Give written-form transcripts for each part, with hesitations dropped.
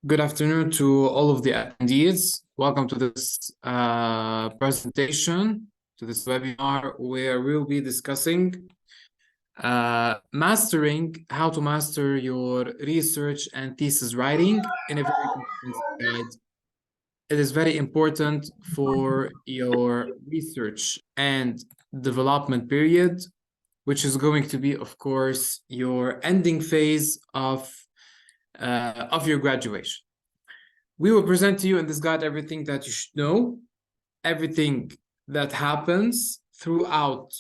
Good afternoon to all of the attendees. Welcome to this presentation, to this webinar, where we'll be discussing mastering how to master your research and thesis writing in a very comprehensive guide. It is very important for your research and development period, which is going to be, of course, your ending phase of your graduation. We will present to you in this guide everything that you should know, everything that happens throughout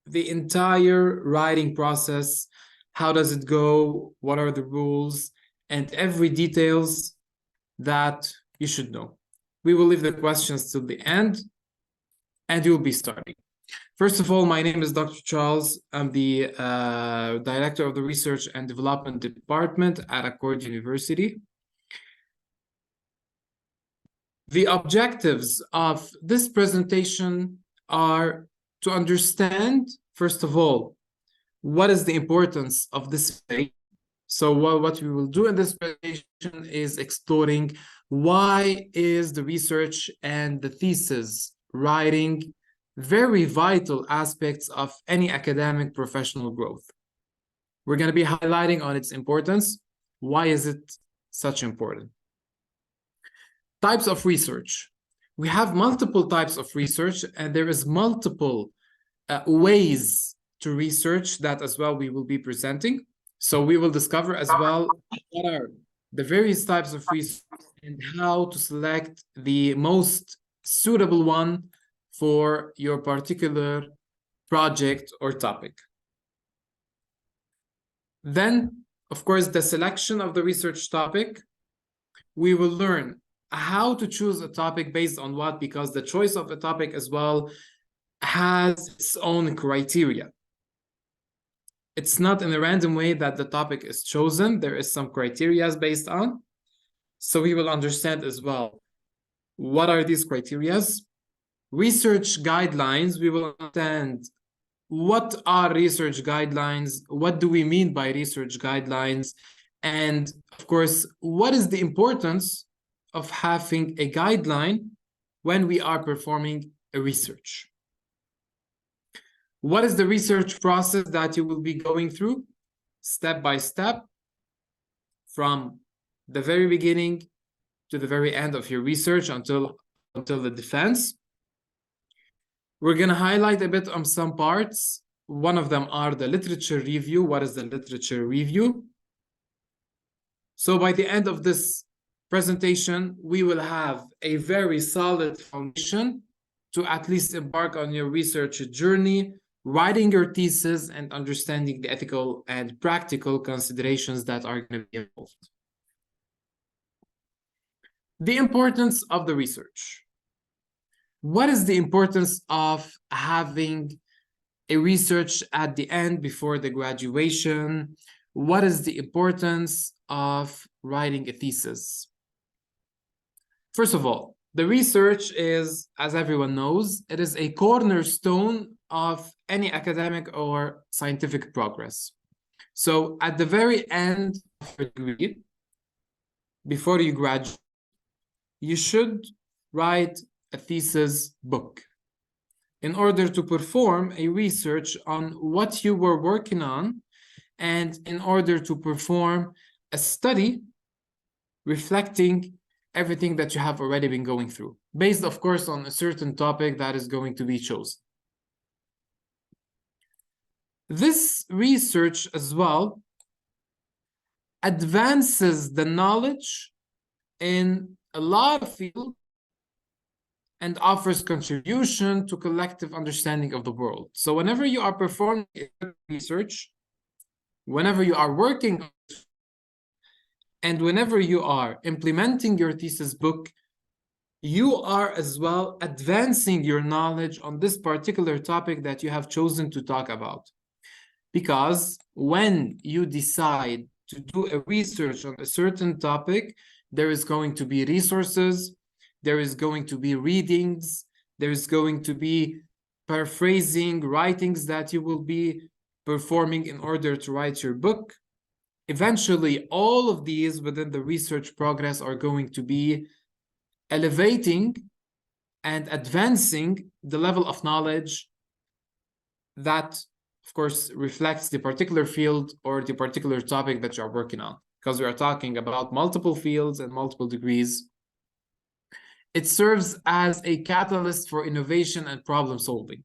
the entire writing process. How does it go? What are the rules? And every details that you should know. We will leave the questions till the end, and you'll be starting. First of all, my name is Dr. Charles. I'm the Director of the Research and Development Department at Accord University. The objectives of this presentation are to understand, first of all, what is the importance of this phase. So what we will do in this presentation is exploring why is the research and the thesis writing very vital aspects of any academic professional growth. We're going to be highlighting on its importance. Why is it such important? Types of research. We have multiple types of research, and there is multiple ways to research that as well we will be presenting. So we will discover as well what are the various types of research and how to select the most suitable one for your particular project or topic. Then, of course, the selection of the research topic. We will learn how to choose a topic based on what, because the choice of a topic as well has its own criteria. It's not in a random way that the topic is chosen. There is some criteria based on. So we will understand as well what are these criteria. Research guidelines. We will understand what are research guidelines, what do we mean by research guidelines, and of course, what is the importance of having a guideline when we are performing a research. What is the research process that you will be going through step by step from the very beginning to the very end of your research until the defense? We're going to highlight a bit on some parts. One of them are the literature review. What is the literature review? So by the end of this presentation, we will have a very solid foundation to at least embark on your research journey, writing your thesis, and understanding the ethical and practical considerations that are going to be involved. The importance of the research. What is the importance of having a research at the end before the graduation? What is the importance of writing a thesis? First of all, the research is, as everyone knows, it is a cornerstone of any academic or scientific progress. So at the very end of your degree, before you graduate, you should write a thesis book in order to perform a research on what you were working on, and in order to perform a study reflecting everything that you have already been going through, based, of course, on a certain topic that is going to be chosen. This research as well advances the knowledge in a lot of fields and offers contribution to collective understanding of the world. So whenever you are performing research, whenever you are working, and whenever you are implementing your thesis book, you are as well advancing your knowledge on this particular topic that you have chosen to talk about. Because when you decide to do a research on a certain topic, there is going to be resources, there is going to be readings, there is going to be paraphrasing, writings that you will be performing in order to write your book. eventually all of these within the research progress are going to be elevating and advancing the level of knowledge that, of course, reflects the particular field or the particular topic that you're working on, because we are talking about multiple fields and multiple degrees. It serves as a catalyst for innovation and problem solving.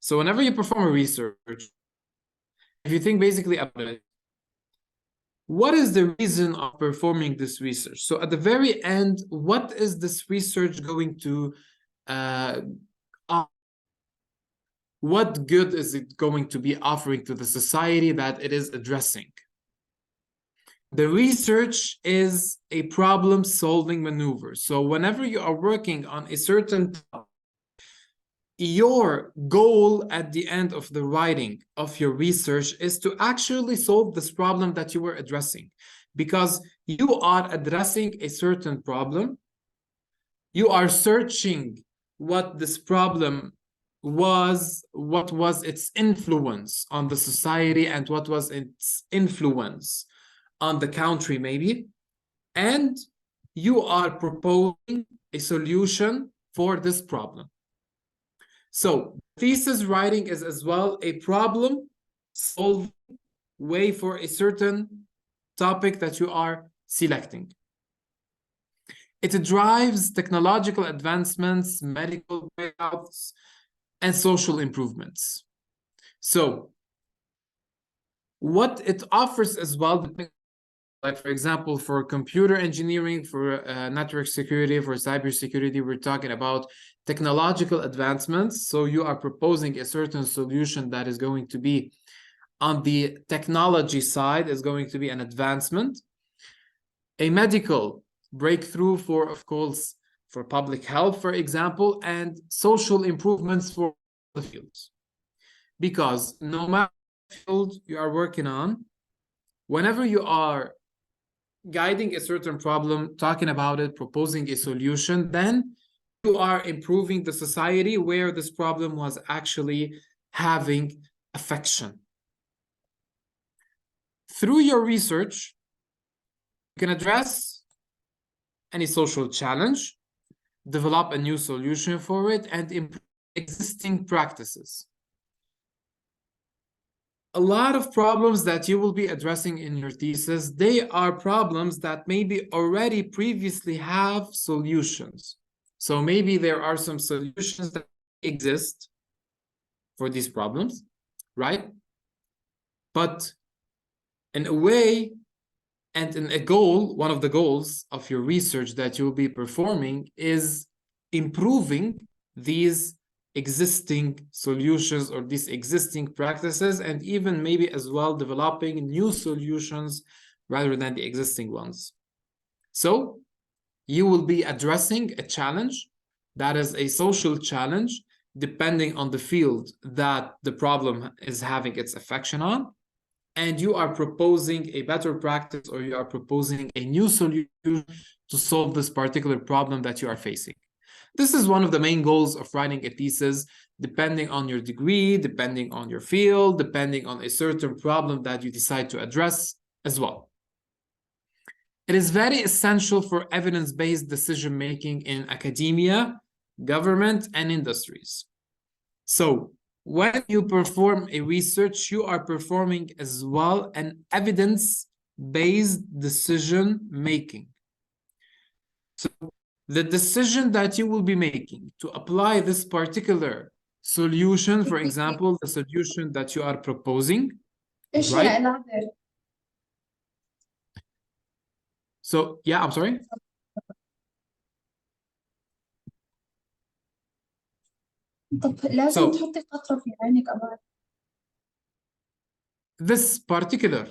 So whenever you perform a research, if you think basically about it, what is the reason of performing this research? So at the very end, what is this research going to, what good is it going to be offering to the society that it is addressing? The research is a problem-solving maneuver. So whenever you are working on a certain topic, your goal at the end of the writing of your research is to actually solve this problem that you were addressing, because you are addressing a certain problem. You are searching what this problem was, what was its influence on the society, and what was its influence on the country maybe, and you are proposing a solution for this problem. So thesis writing is as well a problem solving way for a certain topic that you are selecting. It drives technological advancements, medical breakouts, and social improvements. So what it offers as well, like for example, for computer engineering, for network security, for cybersecurity, we're talking about technological advancements. So you are proposing a certain solution that is going to be on the technology side, is going to be an advancement. A medical breakthrough for, of course, for public health, for example, and social improvements for the fields. Because no matter what field you are working on, whenever you are guiding a certain problem, talking about it, proposing a solution, then you are improving the society where this problem was actually having affection. Through your research, you can address any social challenge, develop a new solution for it, and improve existing practices. A lot of problems that you will be addressing in your thesis, they are problems that maybe already previously have solutions. So maybe there are some solutions that exist for these problems, right? But in a way and in a goal, one of the goals of your research that you'll be performing is improving these existing solutions or these existing practices, and even maybe as well developing new solutions rather than the existing ones. So you will be addressing a challenge that is a social challenge, depending on the field that the problem is having its affection on, and you are proposing a better practice, or you are proposing a new solution to solve this particular problem that you are facing. This is one of the main goals of writing a thesis, depending on your degree, depending on your field, depending on a certain problem that you decide to address as well. It is very essential for evidence-based decision-making in academia, government, and industries. So when you perform a research, you are performing as well an evidence-based decision-making. So the decision that you will be making to apply this particular solution, for example, the solution that you are proposing, right? So, yeah, I'm sorry. So, this particular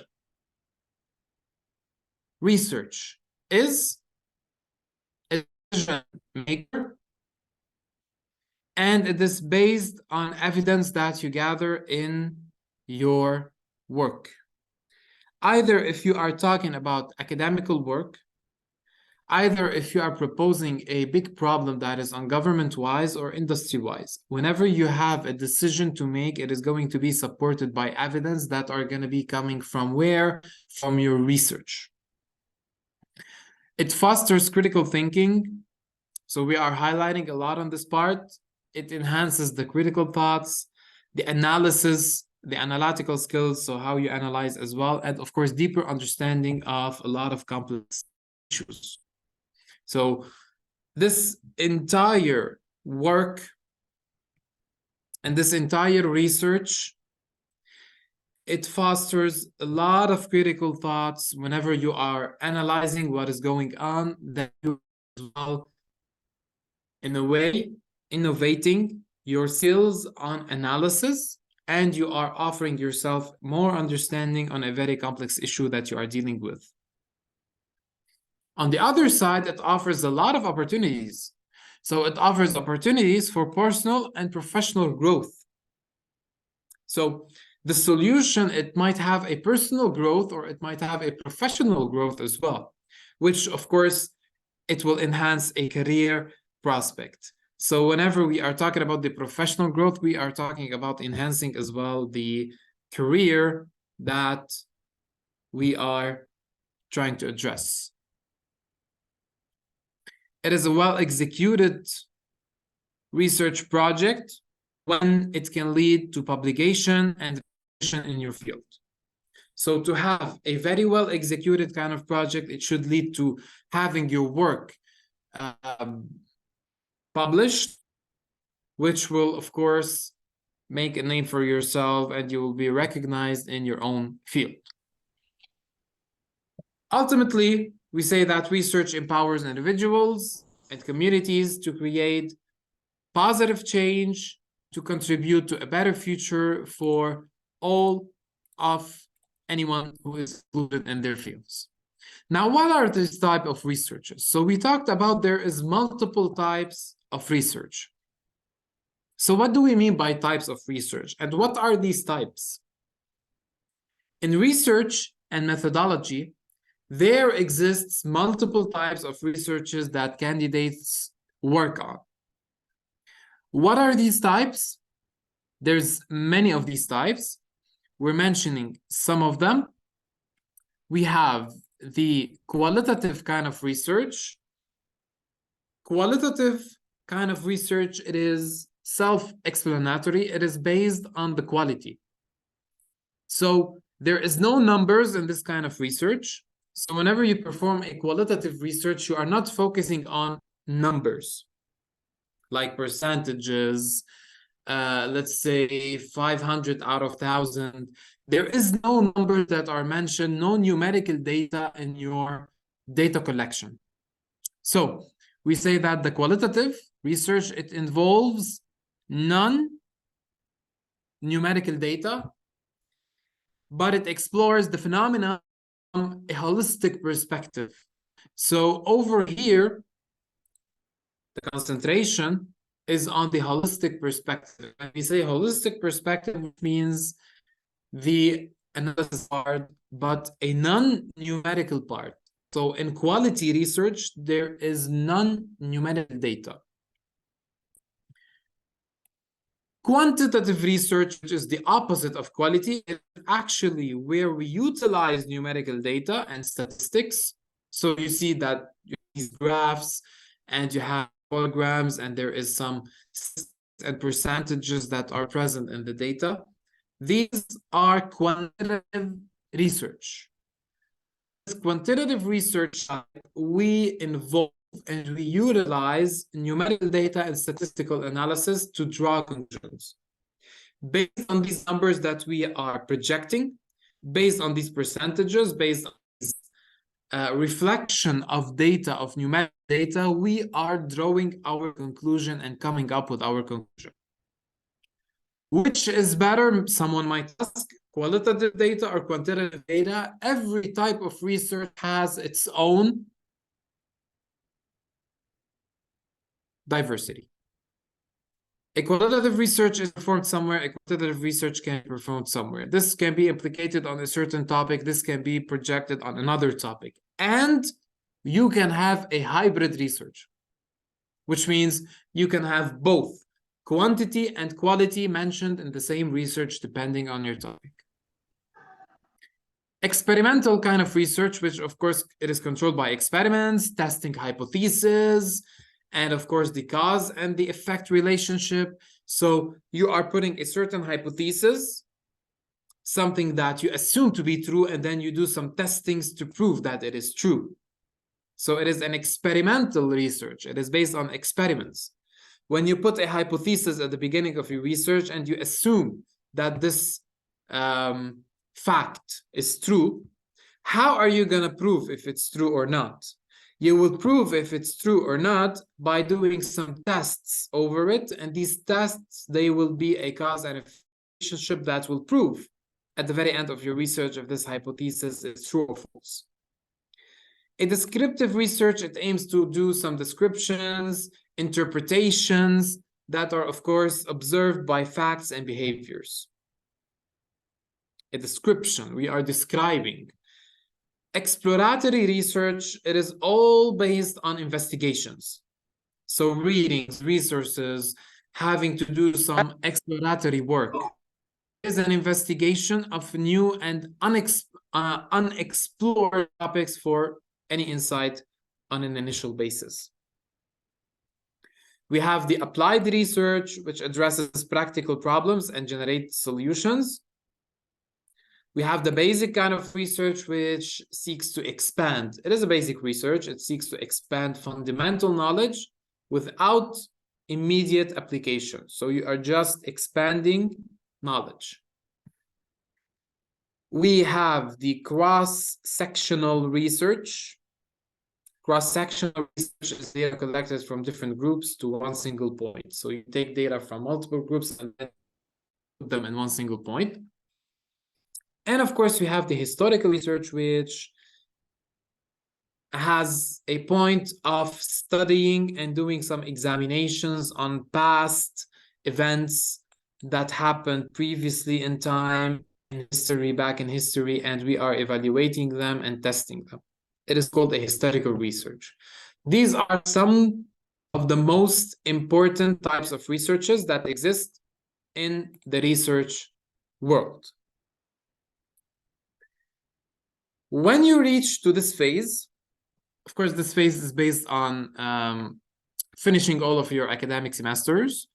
research is a decision maker, and it is based on evidence that you gather in your work. Either if you are talking about academical work, either if you are proposing a big problem that is on government-wise or industry-wise. Whenever you have a decision to make, it is going to be supported by evidence that are going to be coming from where? From your research. It fosters critical thinking. So we are highlighting a lot on this part. It enhances the critical thoughts, the analysis, the analytical skills, so how you analyze as well, and of course, deeper understanding of a lot of complex issues. So this entire work and this entire research, it fosters a lot of critical thoughts whenever you are analyzing what is going on, that you as well, in a way, innovating your skills on analysis, and you are offering yourself more understanding on a very complex issue that you are dealing with. On the other side, it offers a lot of opportunities. So it offers opportunities for personal and professional growth. So the solution, it might have a personal growth or it might have a professional growth as well, which of course, it will enhance a career prospect. So whenever we are talking about the professional growth, we are talking about enhancing as well the career that we are trying to address. It is a well-executed research project when it can lead to publication and in your field. So to have a very well-executed kind of project, it should lead to having your work published, which will, of course, make a name for yourself and you will be recognized in your own field. Ultimately, we say that research empowers individuals and communities to create positive change, to contribute to a better future for all of anyone who is included in their fields. Now, what are these type of researches? So we talked about there is multiple types of research. So what do we mean by types of research? And what are these types? In research and methodology, there exists multiple types of researches that candidates work on. What are these types? There's many of these types. We're mentioning some of them. We have the qualitative kind of research. Qualitative kind of research, it is self-explanatory. It is based on the quality. So there is no numbers in this kind of research. So whenever you perform a qualitative research, you are not focusing on numbers like percentages, let's say 500 out of 1,000. There is no numbers that are mentioned, no numerical data in your data collection. So we say that the qualitative research, it involves non-numerical data, but it explores the phenomena from a holistic perspective. So over here, the concentration is on the holistic perspective. When we say holistic perspective, which means the analysis part, but a non-numerical part. So in quality research, there is non-numerical data. Quantitative research, which is the opposite of quality, is actually where we utilize numerical data and statistics. So you see that these graphs and you have programs and there is some and percentages that are present in the data. These are quantitative research. This quantitative research, we involve and we utilize numerical data and statistical analysis to draw conclusions. Based on these numbers that we are projecting, based on these percentages, based on this reflection of data, of numerical data, we are drawing our conclusion and coming up with our conclusion. Which is better? Someone might ask, qualitative data or quantitative data? Every type of research has its own diversity. A qualitative research is performed somewhere, a quantitative research can be performed somewhere. This can be implicated on a certain topic, this can be projected on another topic. And you can have a hybrid research, which means you can have both quantity and quality mentioned in the same research depending on your topic. Experimental kind of research, which of course it is controlled by experiments, testing hypotheses, and of course the cause and the effect relationship. So you are putting a certain hypothesis, something that you assume to be true, and then you do some testings to prove that it is true. So it is an experimental research. It is based on experiments. When you put a hypothesis at the beginning of your research and you assume that this fact is true, how are you going to prove if it's true or not? You will prove if it's true or not by doing some tests over it, and these tests, they will be a cause and effect relationship that will prove at the very end of your research if this hypothesis is true or false. A descriptive research, it aims to do some descriptions, interpretations that are, of course, observed by facts and behaviors. A description, we are describing. Exploratory research, it is all based on investigations. So readings, resources, having to do some exploratory work. It is an investigation of new and unexplored topics for any insight on an initial basis. We have the applied research, which addresses practical problems and generates solutions. We have the basic kind of research, which seeks to expand. It is a basic research. It seeks to expand fundamental knowledge without immediate application. So you are just expanding knowledge. We have the cross-sectional research. Cross-sectional research is data collected from different groups to one single point. So you take data from multiple groups and then put them in one single point. And of course, we have the historical research, which has a point of studying and doing some examinations on past events that happened previously in time, in history, back in history, and we are evaluating them and testing them. It is called a historical research. These are some of the most important types of researches that exist in the research world. When you reach to this phase, of course, this phase is based on finishing all of your academic semesters,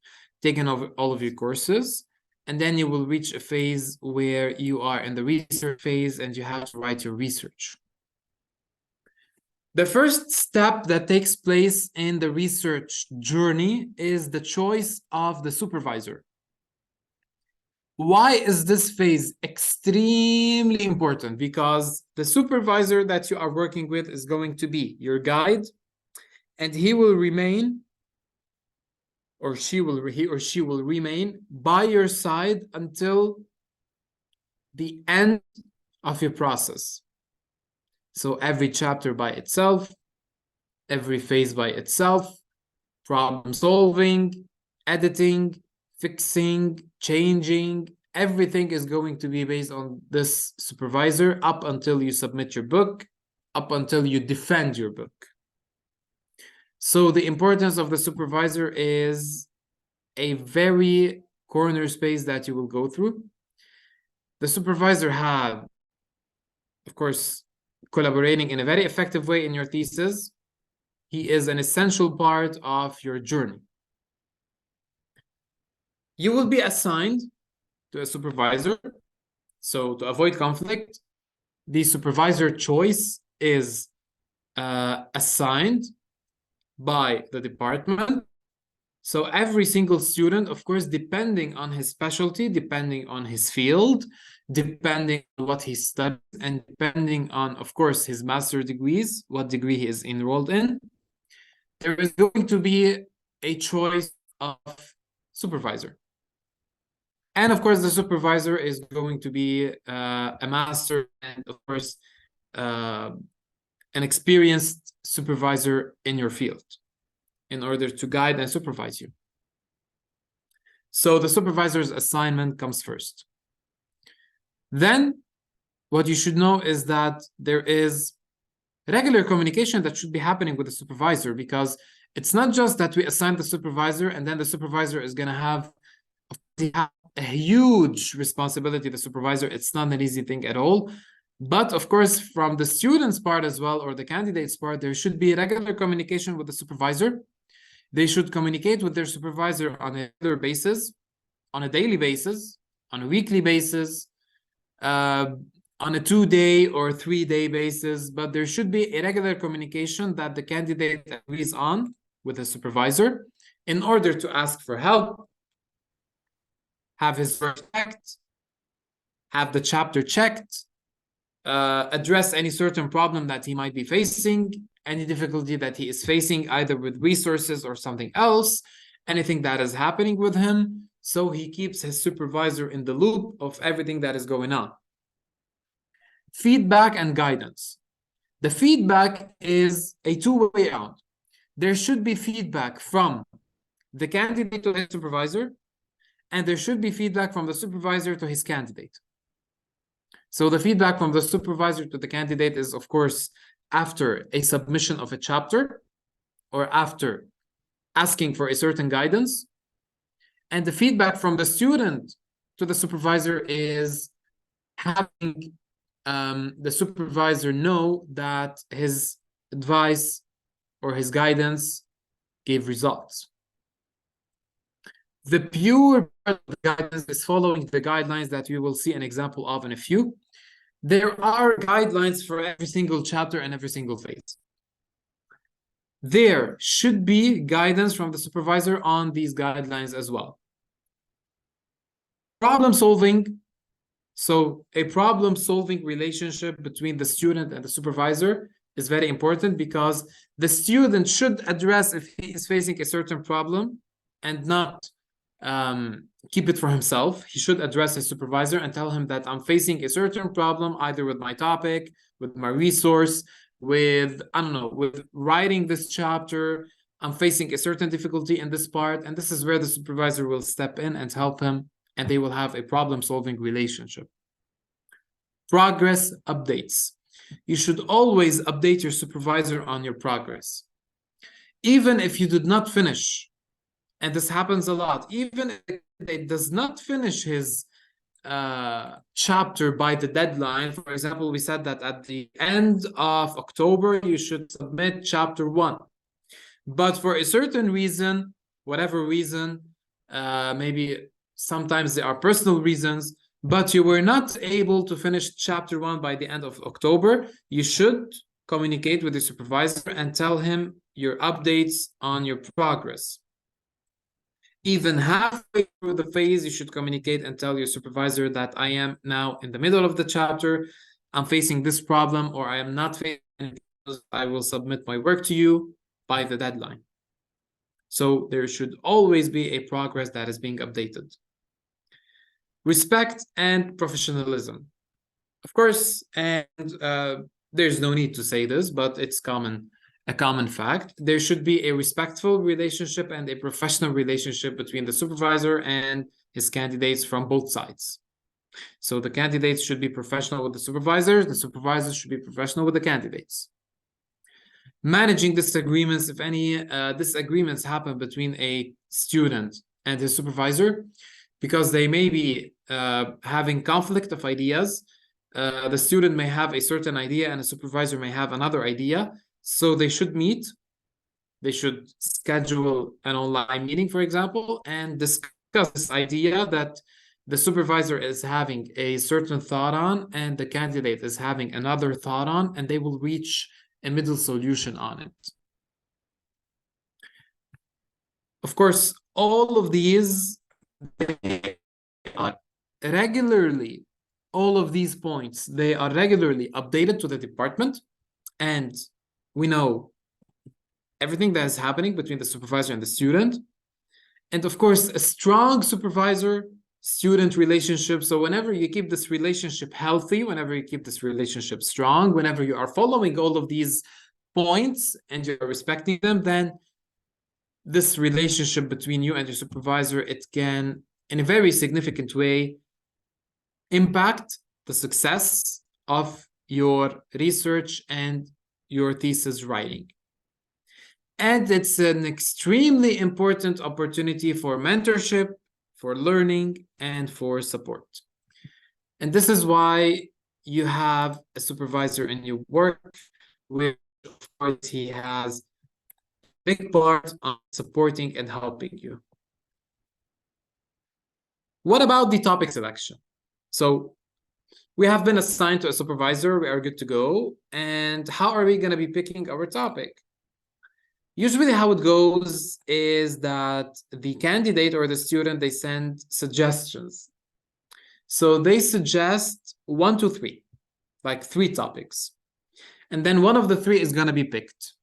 taking over all of your courses, and then you will reach a phase where you are in the research phase and you have to write your research. The first step that takes place in the research journey is the choice of the supervisor. Why is this phase extremely important? Because the supervisor that you are working with is going to be your guide, and he will remain, or he or she will remain by your side until the end of your process. So every chapter by itself, every phase by itself, problem solving, editing, fixing, changing, everything is going to be based on this supervisor up until you submit your book, up until you defend your book. So the importance of the supervisor is a very corner space that you will go through. The supervisor has, of course, collaborating in a very effective way in your thesis. He is an essential part of your journey. You will be assigned to a supervisor. So to avoid conflict, the supervisor choice is assigned by the department. So every single student, of course, depending on his specialty, depending on his field, depending on what he studies, and depending on, of course, his master degrees, what degree he is enrolled in, there is going to be a choice of supervisor. And of course, the supervisor is going to be a master and, of course, an experienced supervisor in your field in order to guide and supervise you. So the supervisor's assignment comes first. Then what you should know is that there is regular communication that should be happening with the supervisor, because it's not just that we assign the supervisor and then the supervisor is going to have a huge responsibility. The supervisor, it's not an easy thing at all. But of course, from the student's part as well, or the candidate's part, there should be regular communication with the supervisor. They should communicate with their supervisor on a regular basis, on a daily basis, on a weekly basis, on a 2-day or 3-day basis. But there should be a regular communication that the candidate agrees on with the supervisor in order to ask for help, have his work checked, have the chapter checked, address any certain problem that he might be facing, any difficulty that he is facing, either with resources or something else, anything that is happening with him. So he keeps his supervisor in the loop of everything that is going on. Feedback and guidance. The feedback is a two-way round. There should be feedback from the candidate to his supervisor, and there should be feedback from the supervisor to his candidate. So the feedback from the supervisor to the candidate is, of course, after a submission of a chapter or after asking for a certain guidance. And the feedback from the student to the supervisor is having the supervisor know that his advice or his guidance gave results. The pure part of the guidance is following the guidelines that we will see an example of in a few. There are guidelines for every single chapter and every single phase. There should be guidance from the supervisor on these guidelines as well. Problem solving. So a problem-solving relationship between the student and the supervisor is very important, because the student should address if he is facing a certain problem and not keep it for himself. He should address his supervisor and tell him that I'm facing a certain problem, either with my topic, with my resource, with, I don't know, with writing this chapter. I'm facing a certain difficulty in this part, and this is where the supervisor will step in and help him, and they will have a problem-solving relationship. Progress updates. You should always update your supervisor on your progress. Even if you did not finish, and this happens a lot, even if it does not finish his chapter by the deadline. For example, we said that at the end of October, you should submit chapter 1. But for a certain reason, whatever reason, maybe sometimes there are personal reasons, but you were not able to finish chapter 1 by the end of October, you should communicate with the supervisor and tell him your updates on your progress. Even halfway through the phase, you should communicate and tell your supervisor that I am now in the middle of the chapter, I'm facing this problem, or I am not facing it, I will submit my work to you by the deadline. So there should always be a progress that is being updated. Respect and professionalism. Of course, and there's no need to say this, but it's a common fact. There should be a respectful relationship and a professional relationship between the supervisor and his candidates from both sides. So the candidates should be professional with the supervisors should be professional with the candidates. Managing disagreements. If any disagreements happen between a student and his supervisor, because they may be having conflict of ideas, the student may have a certain idea and the supervisor may have another idea. So they should meet, they should schedule an online meeting, for example, and discuss this idea that the supervisor is having a certain thought on and the candidate is having another thought on, and they will reach a middle solution on it. Of course, all of these are regularly, all of these points, they are regularly updated to the department, and we know everything that is happening between the supervisor and the student. And of course, a strong supervisor-student relationship. So whenever you keep this relationship healthy, whenever you keep this relationship strong, whenever you are following all of these points and you're respecting them, then this relationship between you and your supervisor, it can, in a very significant way, impact the success of your research and your thesis writing. And it's an extremely important opportunity for mentorship, for learning, and for support. And this is why you have a supervisor in your work, which of course he has a big part on supporting and helping you. What about the topic selection? So we have been assigned to a supervisor, we are good to go. And how are we going to be picking our topic? Usually how it goes is that the candidate or the student, they send suggestions. So they suggest 1 to 3, like 3 topics. And then one of the 3 is going to be picked.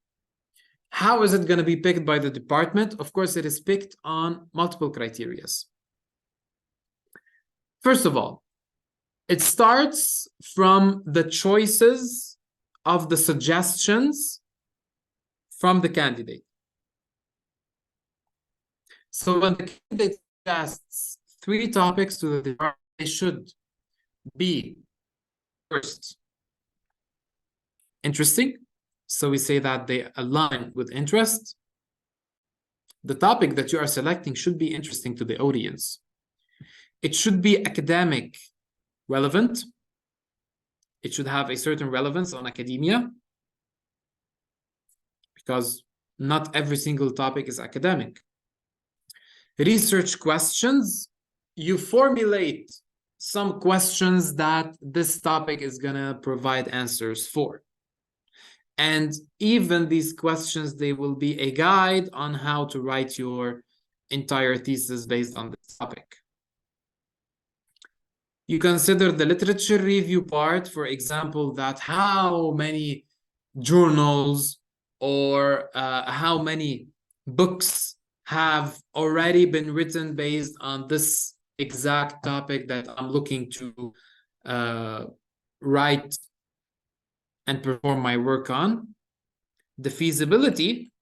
How is it going to be picked by the department? Of course, it is picked on multiple criteria. First of all, it starts from the choices of the suggestions from the candidate. So when the candidate suggests 3 topics to the department, they should be first interesting. So we say that they align with interest. The topic that you are selecting should be interesting to the audience. It should be academic relevant. It should have a certain relevance on academia, because not every single topic is academic. Research questions, you formulate some questions that this topic is going to provide answers for. And even these questions, they will be a guide on how to write your entire thesis based on this topic. You consider the literature review part, for example, that how many journals or how many books have already been written based on this exact topic that I'm looking to write and perform my work on. The feasibility.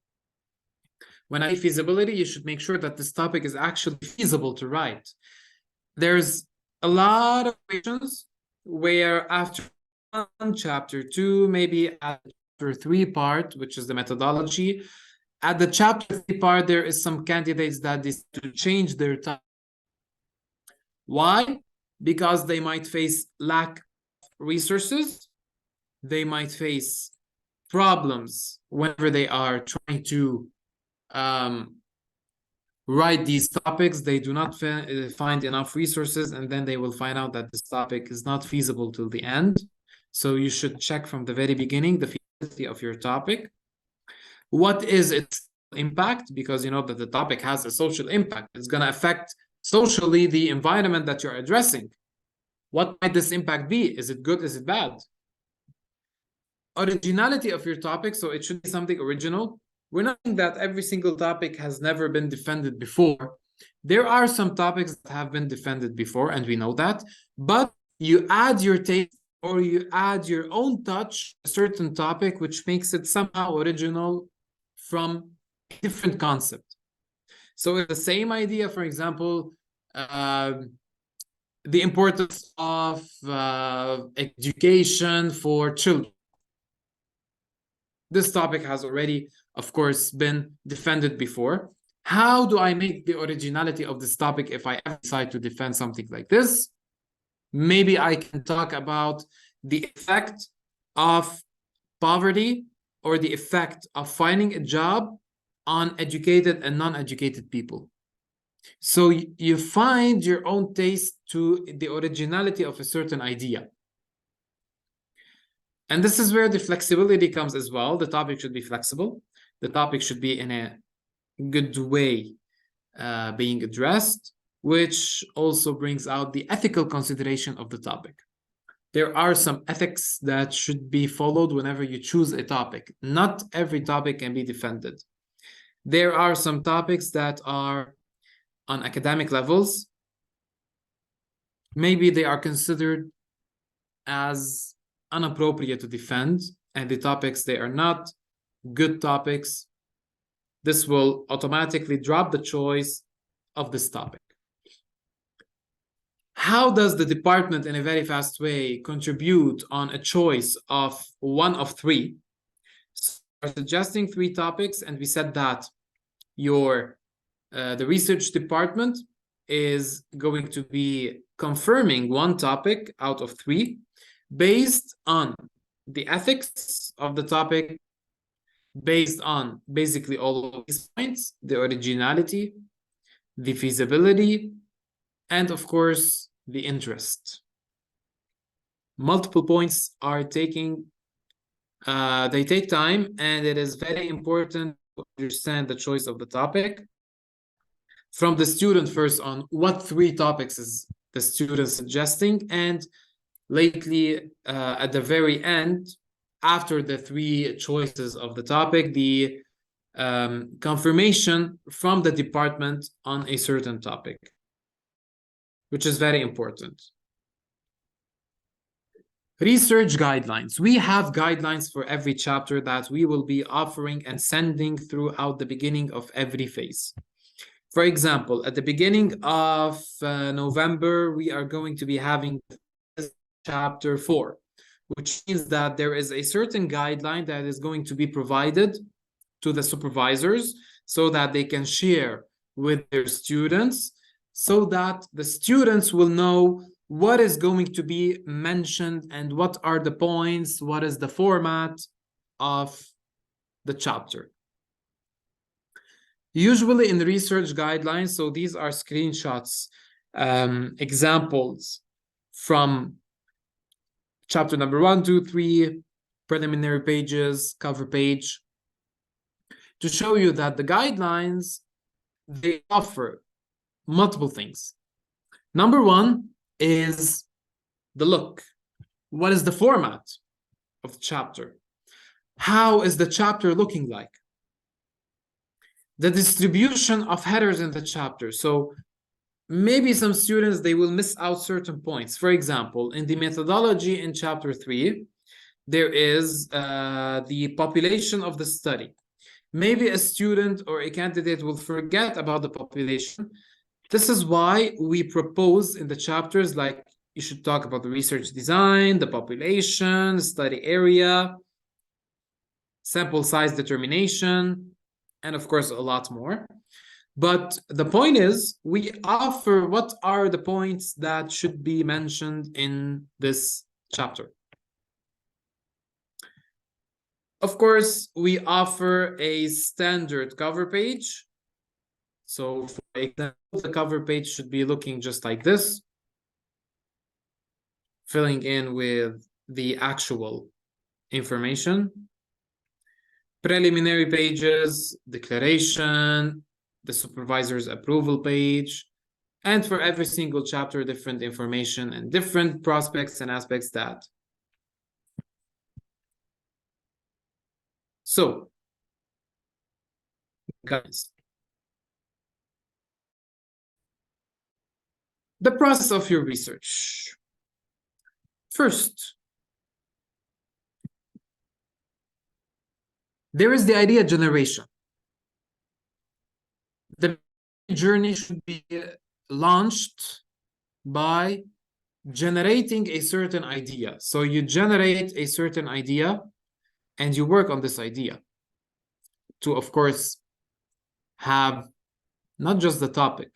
When I say feasibility, you should make sure that this topic is actually feasible to write. There's a lot of questions where after 1, chapter 2, maybe at chapter 3 part, which is the methodology, at the chapter 3 part, there is some candidates that decide to change their topic. Why? Because they might face lack of resources. They might face problems whenever they are trying to write these topics. They do not find enough resources, and then they will find out that this topic is not feasible till the end. So you should check from the very beginning the feasibility of your topic. What is its impact? Because you know that the topic has a social impact. It's going to affect socially the environment that you're addressing. What might this impact be? Is it good? Is it bad? Originality of your topic, so it should be something original. We're not saying that every single topic has never been defended before. There are some topics that have been defended before, and we know that, but you add your taste or you add your own touch to a certain topic, which makes it somehow original from a different concept. So it's the same idea, for example, the importance of education for children. This topic has already, of course, been defended before. How do I make the originality of this topic if I decide to defend something like this? Maybe I can talk about the effect of poverty or the effect of finding a job on educated and non-educated people. So you find your own taste to the originality of a certain idea. And this is where the flexibility comes as well. The topic should be flexible. The topic should be in a good way being addressed, which also brings out the ethical consideration of the topic. There are some ethics that should be followed whenever you choose a topic. Not every topic can be defended. There are some topics that are on academic levels. Maybe they are considered as inappropriate to defend, and the topics, they are not good topics. This will automatically drop the choice of this topic. How does the department in a very fast way contribute on a choice of one of 3? suggesting 3 topics, and we said that the research department is going to be confirming 1 topic out of 3 based on the ethics of the topic, based on basically all of these points: the originality, the feasibility, and of course the interest. Multiple points are they take time, and it is very important to understand the choice of the topic from the student first on what 3 topics is the student suggesting, and lately at the very end, after the 3 choices of the topic, the confirmation from the department on a certain topic, which is very important. Research guidelines. We have guidelines for every chapter that we will be offering and sending throughout the beginning of every phase. For example, at the beginning of November, we are going to be having chapter 4, which means that there is a certain guideline that is going to be provided to the supervisors so that they can share with their students, so that the students will know what is going to be mentioned and what are the points, what is the format of the chapter. Usually in the research guidelines, so these are screenshots, examples from chapter number 1, 2, 3, preliminary pages, cover page, to show you that the guidelines, they offer multiple things. Number 1 is the look. What is the format of the chapter? How is the chapter looking like? The distribution of headers in the chapter. So maybe some students, they will miss out certain points. For example, in the methodology in chapter 3, there is the population of the study. Maybe a student or a candidate will forget about the population. This is why we propose in the chapters, like, you should talk about the research design, the population, study area, sample size determination, and of course, a lot more. But the point is, we offer what are the points that should be mentioned in this chapter. Of course, we offer a standard cover page. So for example, the cover page should be looking just like this, filling in with the actual information. Preliminary pages, declaration, the supervisor's approval page, and for every single chapter, different information and different prospects and aspects that. So, guys, the process of your research. First, there is the idea generation. The journey should be launched by generating a certain idea. So you generate a certain idea and you work on this idea to, of course, have not just the topic,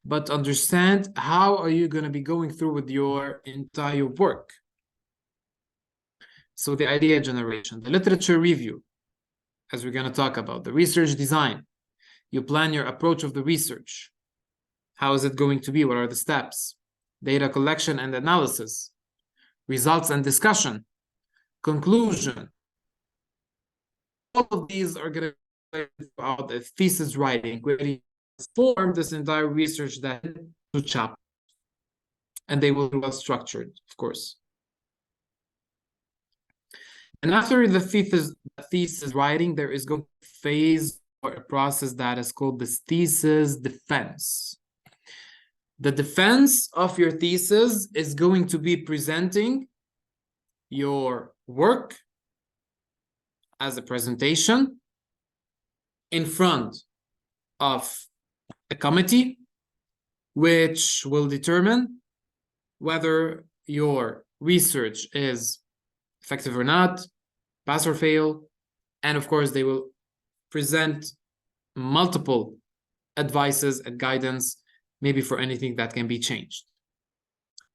but understand how are you going to be going through with your entire work. So the idea generation, the literature review, as we're going to talk about, the research design. You plan your approach of the research. How is it going to be? What are the steps? Data collection and analysis, results and discussion, conclusion. All of these are going to be about the thesis writing, where you form this entire research that to chapters, and they will be well structured, of course. And after the thesis writing, there is going to be a phase or a process that is called the thesis defense. The defense of your thesis is going to be presenting your work as a presentation in front of a committee, which will determine whether your research is effective or not, pass or fail, And of course, they will present multiple advices and guidance, maybe for anything that can be changed.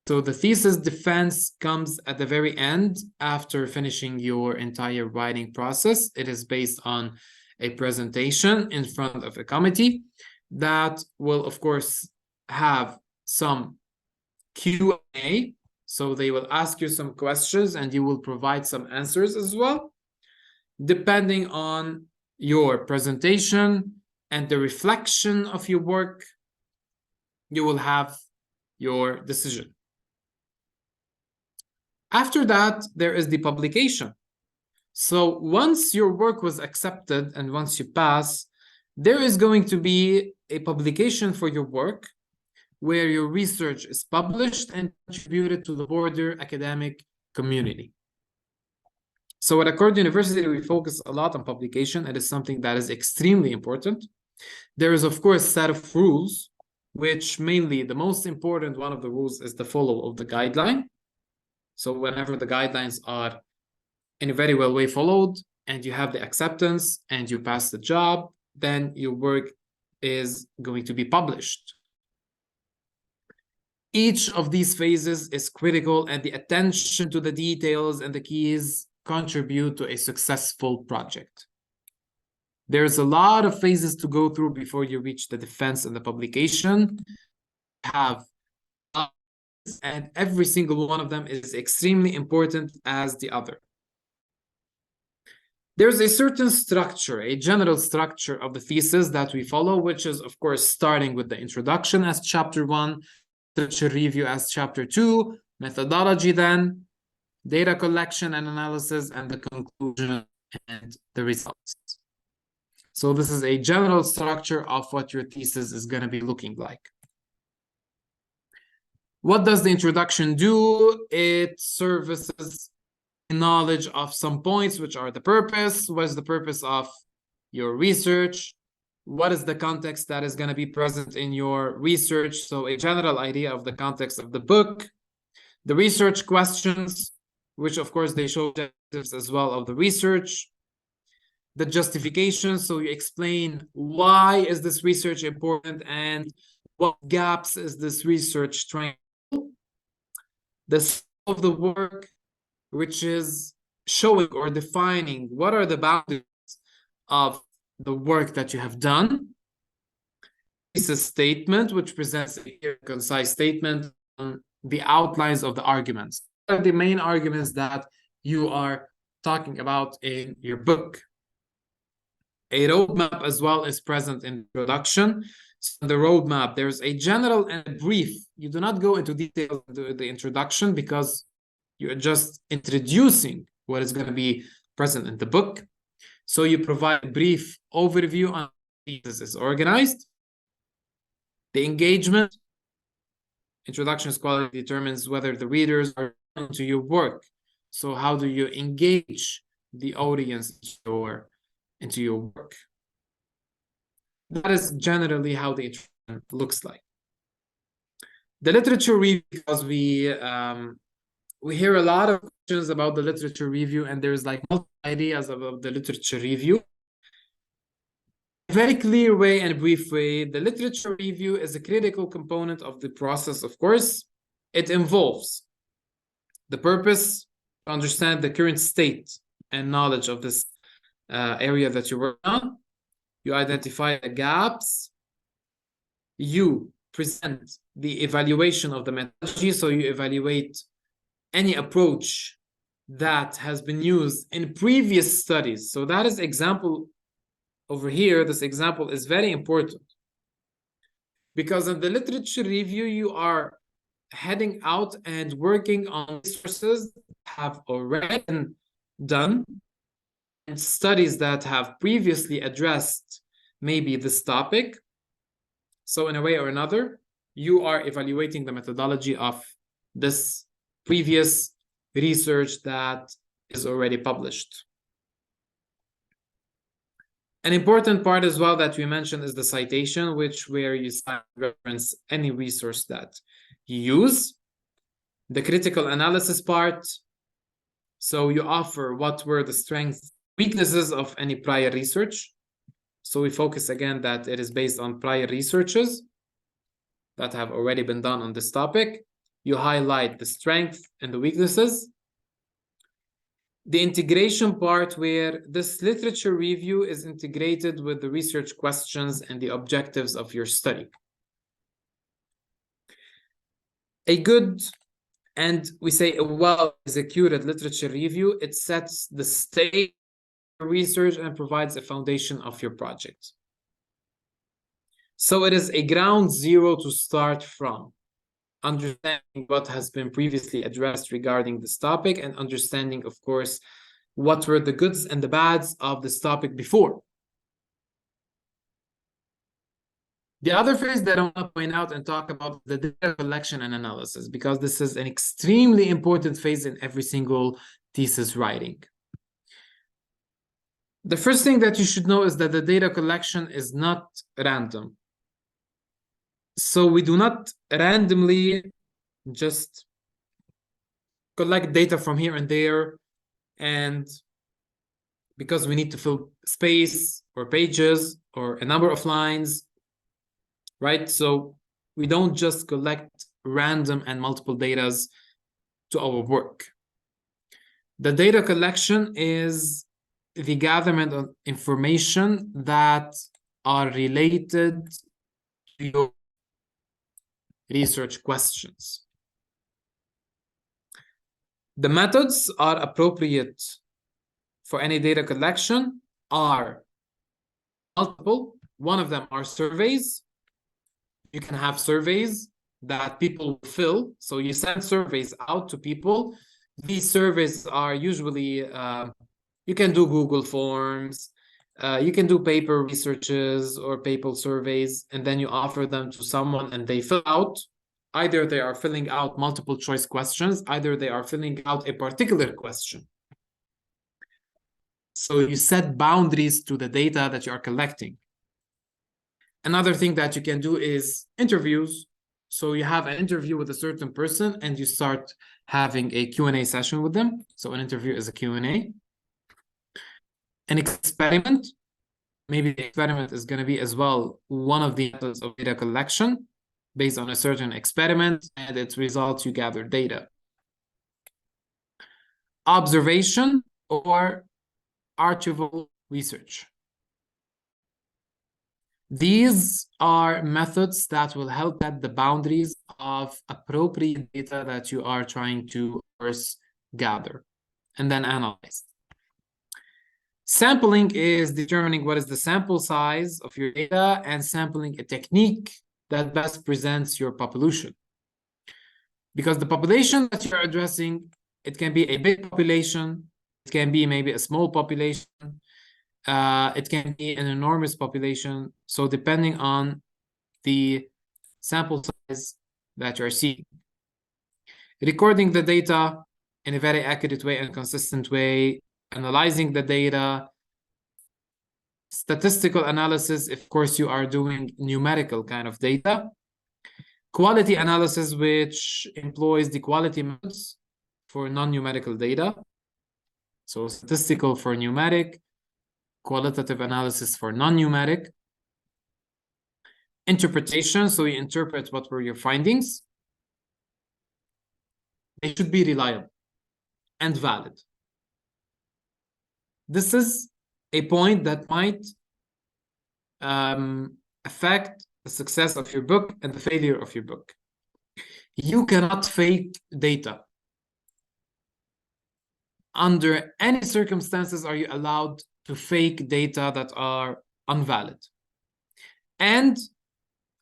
So the thesis defense comes at the very end after finishing your entire writing process. It is based on a presentation in front of a committee that will, of course, have some Q&A. So they will ask you some questions and you will provide some answers as well. Depending on your presentation and the reflection of your work, you will have your decision. After that, there is the publication. So once your work was accepted and once you pass, there is going to be a publication for your work where your research is published and contributed to the broader academic community. So at Accord University, we focus a lot on publication. It is something that is extremely important. There is, of course, a set of rules, which mainly the most important one of the rules is the follow of the guideline. So whenever the guidelines are in a very well way followed and you have the acceptance and you pass the job, then your work is going to be published. Each of these phases is critical, and the attention to the details and the keys contribute to a successful project. There's a lot of phases to go through before you reach the defense and the publication. And every single one of them is extremely important as the other. There's a certain structure, a general structure of the thesis that we follow, which is, of course, starting with the introduction as chapter 1, literature review as chapter 2, methodology then, data collection and analysis, and the conclusion and the results. So this is a general structure of what your thesis is going to be looking like. What does the introduction do? It services knowledge of some points, which are the purpose. What is the purpose of your research? What is the context that is going to be present in your research? So a general idea of the context of the book. The research questions, which of course they show objectives as well of the research. The justification, so you explain why is this research important and what gaps is this research trying to fill. The scope of the work, which is showing or defining what are the boundaries of the work that you have done. Thesis statement, which presents a concise statement on the outlines of the arguments. What are the main arguments that you are talking about in your book? A roadmap as well is present in the introduction. So in the roadmap, there's a general and a brief. You do not go into detail in the introduction because you're just introducing what is going to be present in the book. So you provide a brief overview on how the thesis is organized. The engagement. Introduction quality determines whether the readers are into your work. So how do you engage the audience into your work? That is generally how the introduction looks like. The literature review, because we hear a lot of questions about the literature review, and there's like multiple ideas about the literature review. Very clear way and brief way, the literature review is a critical component of the process, of course. It involves the purpose, to understand the current state and knowledge of this area that you work on. You identify the gaps. You present the evaluation of the methodology, so you evaluate any approach that has been used in previous studies. So that is example over here. This example is very important because in the literature review, you are heading out and working on resources that have already been done and studies that have previously addressed maybe this topic. So in a way or another, you are evaluating the methodology of this previous research that is already published. An important part as well that we mentioned is the citation, where you reference any resource that you use. The critical analysis part, so you offer what were the strengths Weaknesses of any prior research. So we focus again that it is based on prior researches that have already been done on this topic. You highlight the strength and the weaknesses. The integration part, where this literature review is integrated with the research questions and the objectives of your study. A good, and we say a well-executed literature review, it sets the stage for research and provides a foundation of your project. So it is a ground zero to start from, understanding what has been previously addressed regarding this topic, and understanding, of course, what were the goods and the bads of this topic before. The other phase that I want to point out and talk about, the data collection and analysis, because this is an extremely important phase in every single thesis writing. The first thing that you should know is that the data collection is not random. So we do not randomly just collect data from here and there, and because we need to fill space or pages or a number of lines, right? So we don't just collect random and multiple data to our work. The data collection is the gathering of information that are related to your research questions. The methods are appropriate for any data collection are multiple. One of them are surveys. You can have surveys that people fill. So you send surveys out to people. These surveys are usually, you can do Google Forms, you can do paper researches or paper surveys, and then you offer them to someone and they fill out. Either they are filling out multiple choice questions, either they are filling out a particular question. So you set boundaries to the data that you are collecting. Another thing that you can do is interviews. So you have an interview with a certain person and you start having a Q&A session with them. So an interview is a Q&A. An experiment, maybe the experiment is going to be as well one of the methods of data collection. Based on a certain experiment and its results, you gather data. Observation or archival research. These are methods that will help at the boundaries of appropriate data that you are trying to first gather and then analyze. Sampling is determining what is the sample size of your data and sampling a technique that best presents your population. Because the population that you're addressing, it can be a big population, it can be maybe a small population, it can be an enormous population. So depending on the sample size that you're seeking. Recording the data in a very accurate way and consistent way, analyzing the data, statistical analysis, if of course you are doing numerical kind of data, quality analysis, which employs the quality methods for non-numerical data. So statistical for numeric, qualitative analysis for non-numeric. Interpretation, so you interpret what were your findings. They should be reliable and valid. This is a point that might affect the success of your book and the failure of your book. You cannot fake data. Under any circumstances are you allowed to fake data that are invalid and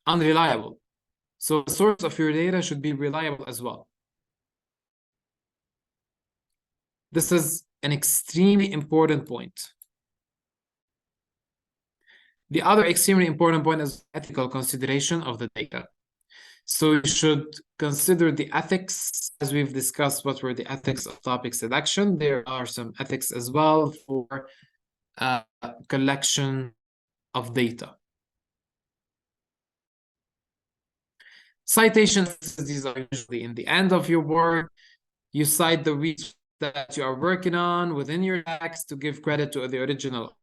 unreliable. So the source of your data should be reliable as well. This is an extremely important point. The other extremely important point is ethical consideration of the data. So you should consider the ethics, as we've discussed what were the ethics of topic selection. There are some ethics as well for collection of data. Citations, these are usually in the end of your work. You cite the research that you are working on within your text to give credit to the original.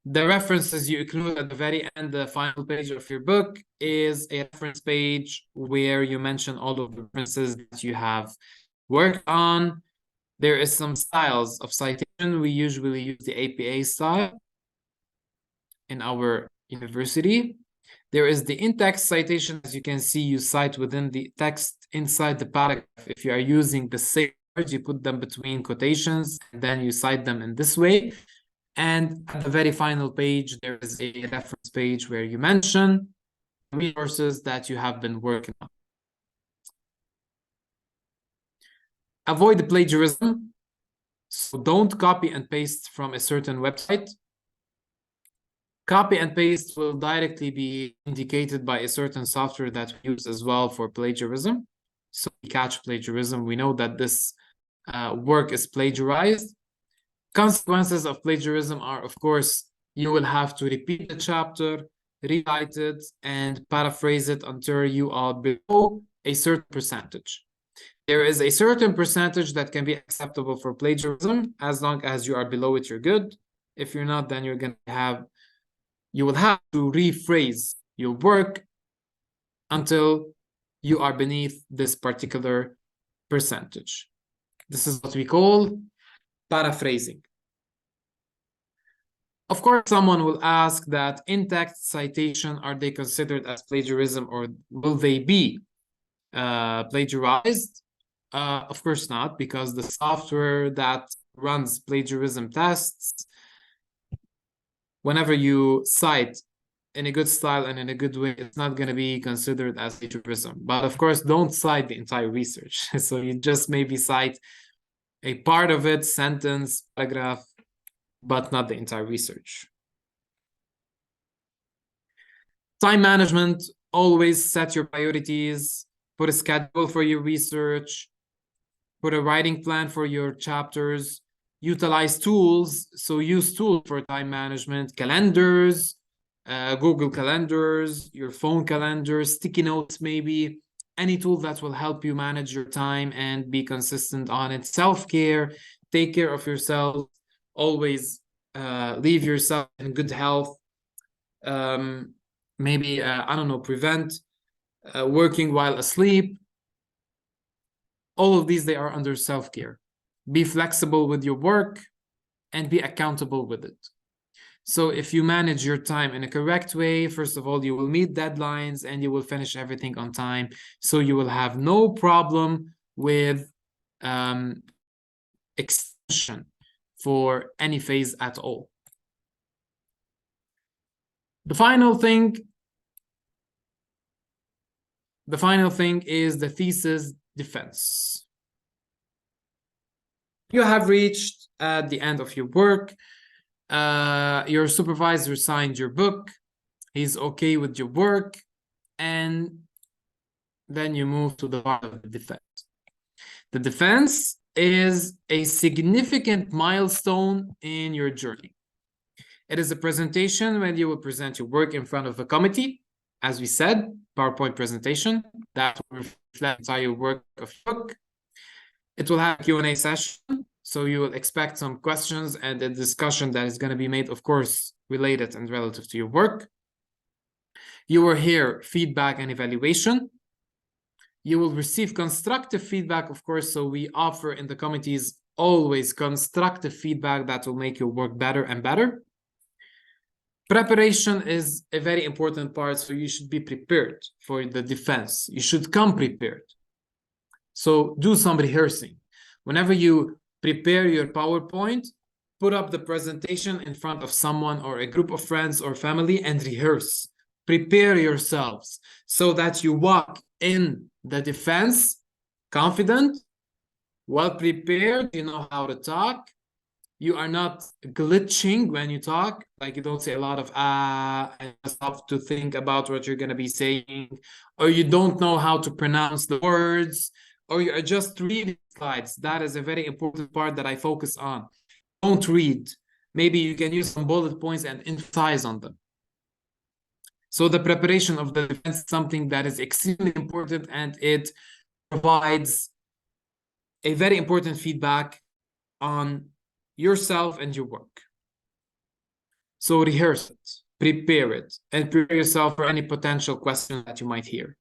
The references you include at the very end, the final page of your book, is a reference page where you mention all of the references that you have worked on. There is some styles of citation. We usually use the APA style in our university. There is the in-text citation. As you can see, you cite within the text inside the paragraph. If you are using the same words, you put them between quotations, and then you cite them in this way. And at the very final page, there is a reference page where you mention resources that you have been working on. Avoid plagiarism. So don't copy and paste from a certain website. Copy and paste will directly be indicated by a certain software that we use as well for plagiarism. So we catch plagiarism. We know that this work is plagiarized. Consequences of plagiarism are, of course, you will have to repeat the chapter, rewrite it, and paraphrase it until you are below a certain percentage. There is a certain percentage that can be acceptable for plagiarism. As long as you are below it, you're good. If you're not, then you will have to rephrase your work until you are beneath this particular percentage. This is what we call paraphrasing. Of course, someone will ask that in-text citation, are they considered as plagiarism, or will they be plagiarized? Of course not, because the software that runs plagiarism tests, whenever you cite in a good style and in a good way, it's not going to be considered as plagiarism. But of course, don't cite the entire research. So you just maybe cite a part of it, sentence, paragraph, but not the entire research. Time management, always set your priorities, put a schedule for your research, put a writing plan for your chapters, utilize tools. So use tools for time management, calendars, Google calendars, your phone calendars, sticky notes, maybe any tool that will help you manage your time and be consistent on it. Self-care, take care of yourself, always leave yourself in good health. Maybe, I don't know, prevent working while asleep. All of these, they are under self-care. Be flexible with your work and be accountable with it. So if you manage your time in a correct way, first of all, you will meet deadlines and you will finish everything on time. So you will have no problem with extension for any phase at all. The final thing is the thesis defense. You have reached at the end of your work. Your supervisor signed your book. He's okay with your work. And then you move to the part of the defense. The defense is a significant milestone in your journey. It is a presentation when you will present your work in front of a committee. As we said, PowerPoint presentation that will reflect the entire work of your book. It will have a Q&A session. So you will expect some questions and a discussion that is going to be made, of course, related and relative to your work. You will hear feedback and evaluation. You will receive constructive feedback, of course. So we offer in the committees always constructive feedback that will make your work better and better. Preparation is a very important part. So you should be prepared for the defense. You should come prepared. So do some rehearsing. Whenever you prepare your PowerPoint, put up the presentation in front of someone or a group of friends or family and rehearse. Prepare yourselves so that you walk in the defense confident, well prepared, you know how to talk. You are not glitching when you talk, like you don't say a lot of and stuff to think about what you're going to be saying, or you don't know how to pronounce the words, or you are just reading slides. That is a very important part that I focus on. Don't read. Maybe you can use some bullet points and emphasize on them. So the preparation of the defense is something that is extremely important, and it provides a very important feedback on yourself and your work. So rehearse it, prepare it, and prepare yourself for any potential question that you might hear.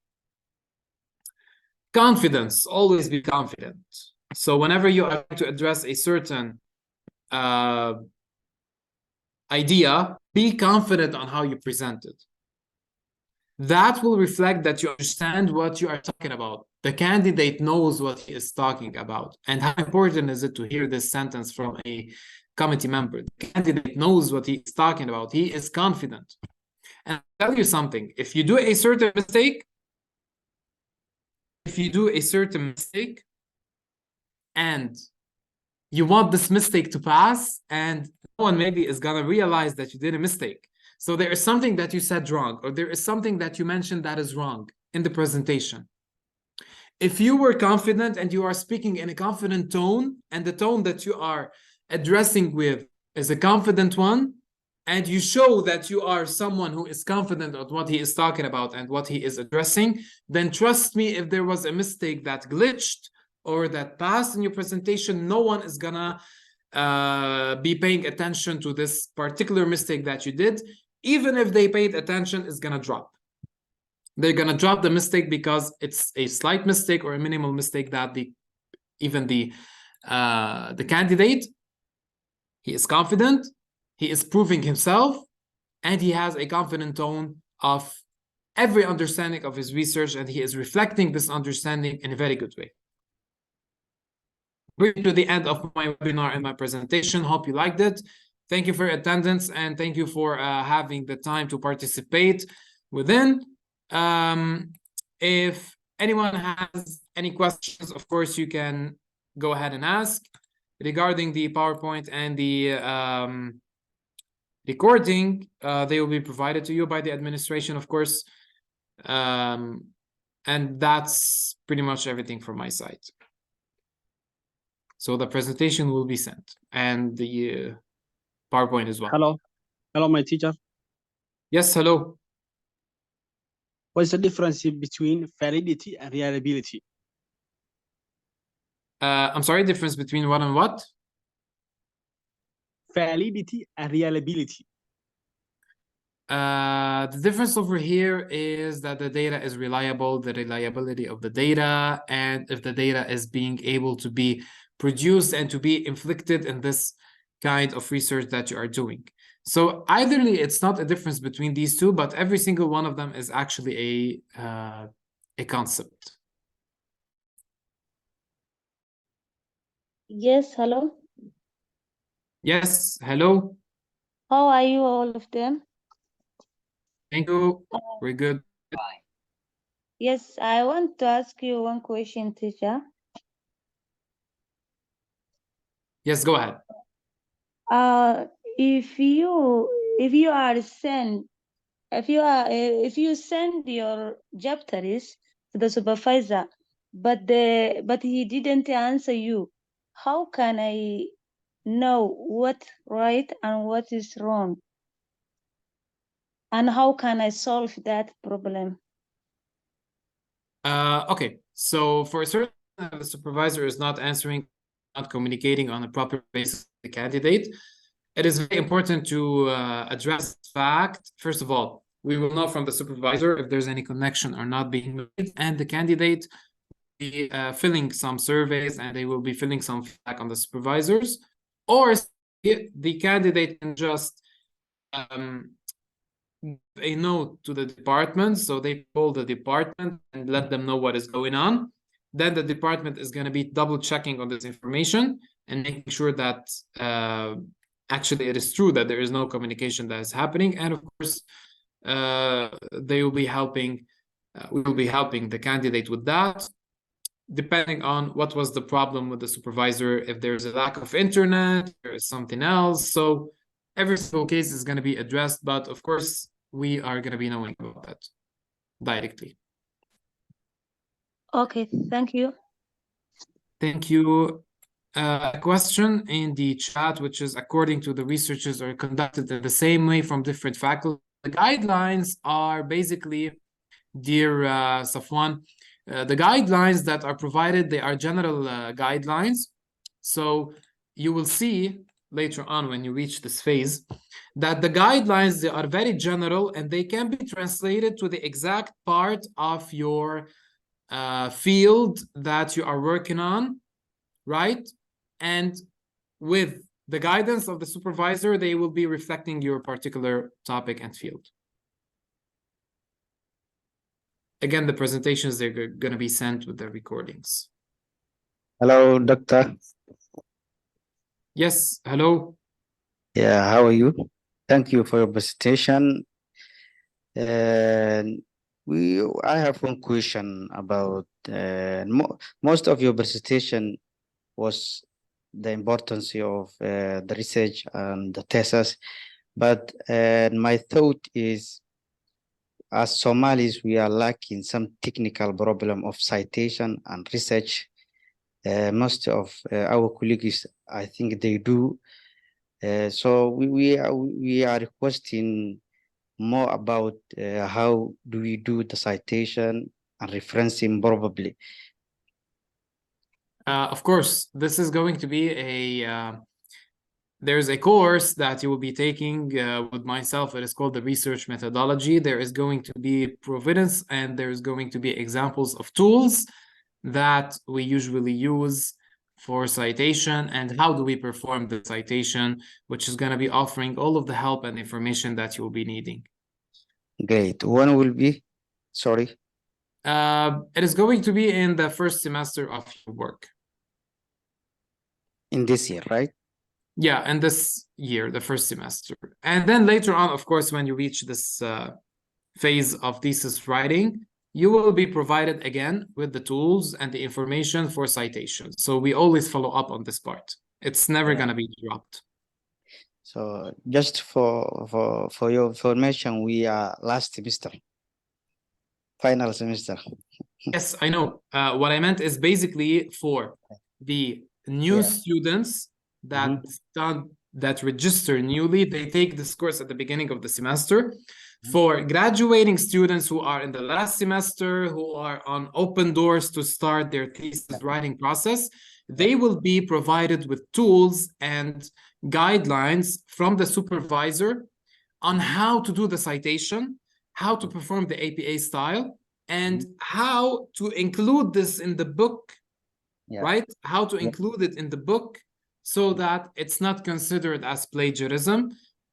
Confidence, always be confident. So whenever you are going to address a certain idea, be confident on how you present it. That will reflect that you understand what you are talking about. The candidate knows what he is talking about. And how important is it to hear this sentence from a committee member? The candidate knows what he is talking about. He is confident. And I'll tell you something. If you do a certain mistake, and you want this mistake to pass, and no one maybe is going to realize that you did a mistake. So there is something that you said wrong, or there is something that you mentioned that is wrong in the presentation. If you were confident and you are speaking in a confident tone, and the tone that you are addressing with is a confident one, and you show that you are someone who is confident of what he is talking about and what he is addressing, then trust me, if there was a mistake that glitched or that passed in your presentation, no one is gonna be paying attention to this particular mistake that you did. Even if they paid attention, it's gonna drop. They're gonna drop the mistake because it's a slight mistake or a minimal mistake that the candidate, he is confident, he is proving himself, and he has a confident tone of every understanding of his research, and he is reflecting this understanding in a very good way. We're to the end of my webinar and my presentation. Hope you liked it. Thank you for your attendance, and thank you for having the time to participate within. If anyone has any questions, of course, you can go ahead and ask. Regarding the PowerPoint and the recording, they will be provided to you by the administration, of course. And that's pretty much everything from my side. So the presentation will be sent, and the PowerPoint as well. Hello, my teacher. Yes, hello. What's the difference between validity and reliability? I'm sorry, difference between what and what? Validity and reliability. The difference over here is that the data is reliable, the reliability of the data, and if the data is being able to be produced and to be inflicted in this kind of research that you are doing. So eitherly, it's not a difference between these two, but every single one of them is actually a concept. Yes, hello. Yes, hello. How are you, all of them? Thank you. We're good. Yes, I want to ask you one question, teacher. Yes, go ahead. If you send your chapters to the supervisor, but he didn't answer you, how can I know what's right and what is wrong? And how can I solve that problem? Okay, so for a certain, the supervisor is not answering, not communicating on a proper basis with the candidate, it is very important to address the fact. First of all, we will know from the supervisor if there's any connection or not being made, and the candidate will be filling some surveys, and they will be filling some feedback on the supervisors, or the candidate can just a note to the department, so they call the department and let them know what is going on. Then the department is going to be double checking on this information and making sure that actually it is true that there is no communication that is happening. And of course, they will be helping, we will be helping the candidate with that, depending on what was the problem with the supervisor. If there's a lack of internet, there is something else. So every single case is going to be addressed, but of course, we are going to be knowing about that directly. Okay, thank you. Thank you. A question in the chat, which is, according to the researchers, are conducted in the same way from different faculty. The guidelines are basically, dear Safwan, The guidelines that are provided, they are general guidelines. So you will see later on when you reach this phase that the guidelines, they are very general and they can be translated to the exact part of your field that you are working on, right? And with the guidance of the supervisor, they will be reflecting your particular topic and field. Again, the presentations, they're going to be sent with the recordings. Hello, doctor. Yes, hello. Yeah, how are you? Thank you for your presentation. And I have one question about most of your presentation was the importance of the research and the thesis, but my thought is, as Somalis, we are lacking some technical problem of citation and research. Most of our colleagues, I think they do. So we are requesting more about how do we do the citation and referencing probably. Of course, this is going to be a there's a course that you will be taking with myself. It is called the research methodology. There is going to be providence and there's going to be examples of tools that we usually use for citation and how do we perform the citation, which is going to be offering all of the help and information that you will be needing. Great. When will be? Sorry. It is going to be in the first semester of your work. In this year, right? Yeah, and this year, the first semester. And then later on, of course, when you reach this phase of thesis writing, you will be provided again with the tools and the information for citation. So we always follow up on this part. It's never going to be dropped. So just for your information, we are last semester, final semester. Yes, I know. What I meant is basically for the new students that that register newly, they take this course at the beginning of the semester. For graduating students who are in the last semester, who are on open doors to start their thesis writing process, they will be provided with tools and guidelines from the supervisor on how to do the citation, how to perform the APA style, and how to include this in the book, right? How to include it in the book so that it's not considered as plagiarism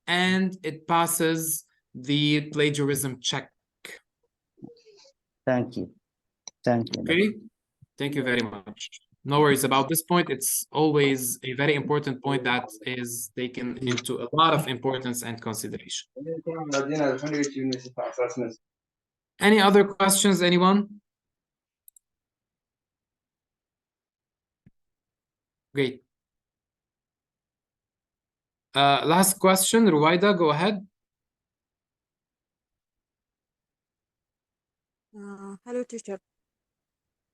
and it passes the plagiarism check. Thank you. Thank you. Okay, thank you very much. No worries about this point. It's always a very important point that is taken into a lot of importance and consideration. Any other questions, anyone? Great. Last question, Ruwaida, go ahead. Hello, teacher.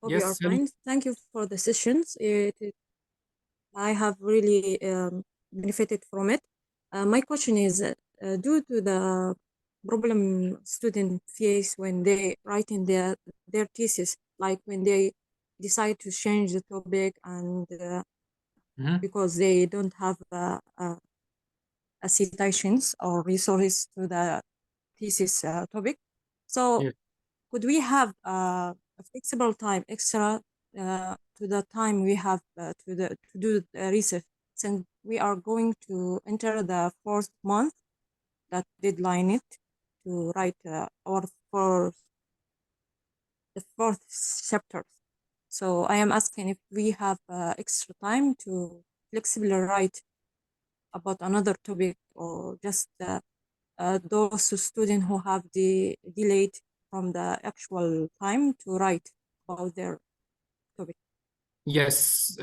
Hope Yes, you are fine. Thank you for the sessions. I have really benefited from it. My question is, due to the problem students face when they write in their thesis, like when they decide to change the topic and because they don't have citations or resources to the thesis topic. So could we have a flexible time extra to the time we have to do the research, since we are going to enter the 4th month that deadline it to write the 4th chapter. So I am asking if we have extra time to flexibly write about another topic, or just those students who have delayed from the actual time to write about their topic. Yes,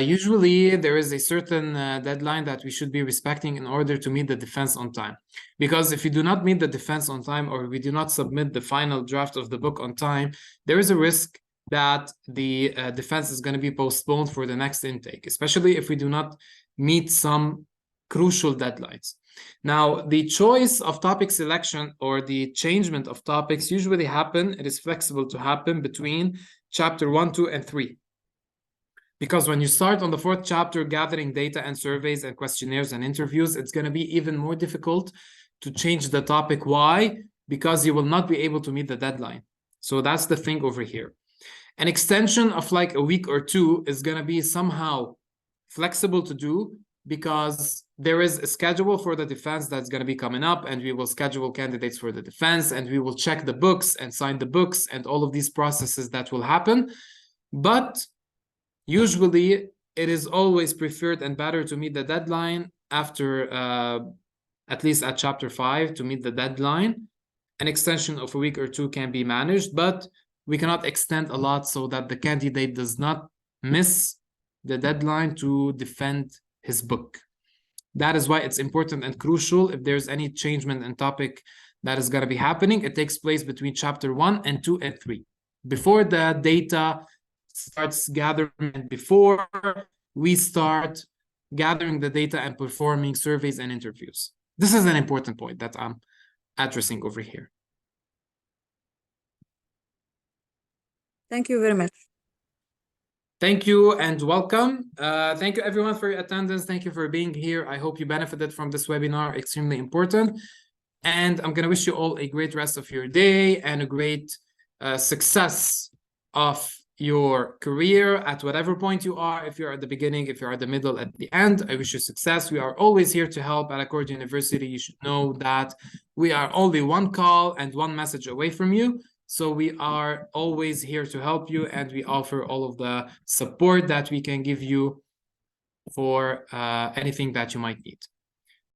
usually there is a certain deadline that we should be respecting in order to meet the defense on time. Because if we do not meet the defense on time, or we do not submit the final draft of the book on time, there is a risk that the defense is going to be postponed for the next intake, especially if we do not meet some crucial deadlines. Now, the choice of topic selection or the changement of topics usually happen, it is flexible to happen between chapter 1, 2, and 3. Because when you start on the 4th chapter, gathering data and surveys and questionnaires and interviews, it's going to be even more difficult to change the topic. Why? Because you will not be able to meet the deadline. So that's the thing over here. An extension of like a week or 2 is going to be somehow flexible to do, because there is a schedule for the defense that's going to be coming up, and we will schedule candidates for the defense, and we will check the books and sign the books and all of these processes that will happen. But usually it is always preferred and better to meet the deadline after at least at chapter 5 to meet the deadline. An extension of a week or 2 can be managed, but we cannot extend a lot so that the candidate does not miss the deadline to defend his book. That is why it's important and crucial. If there's any changement in topic that is going to be happening, it takes place between chapter 1 and 2 and 3. Before the data starts gathering, and before we start gathering the data and performing surveys and interviews. This is an important point that I'm addressing over here. Thank you very much. Thank you and welcome. Thank you everyone for your attendance. Thank you for being here. I hope you benefited from this webinar, extremely important. And I'm going to wish you all a great rest of your day and a great success of your career at whatever point you are. If you're at the beginning, if you're at the middle, at the end, I wish you success. We are always here to help at Accord University. You should know that we are only one call and one message away from you. So we are always here to help you, and we offer all of the support that we can give you for anything that you might need.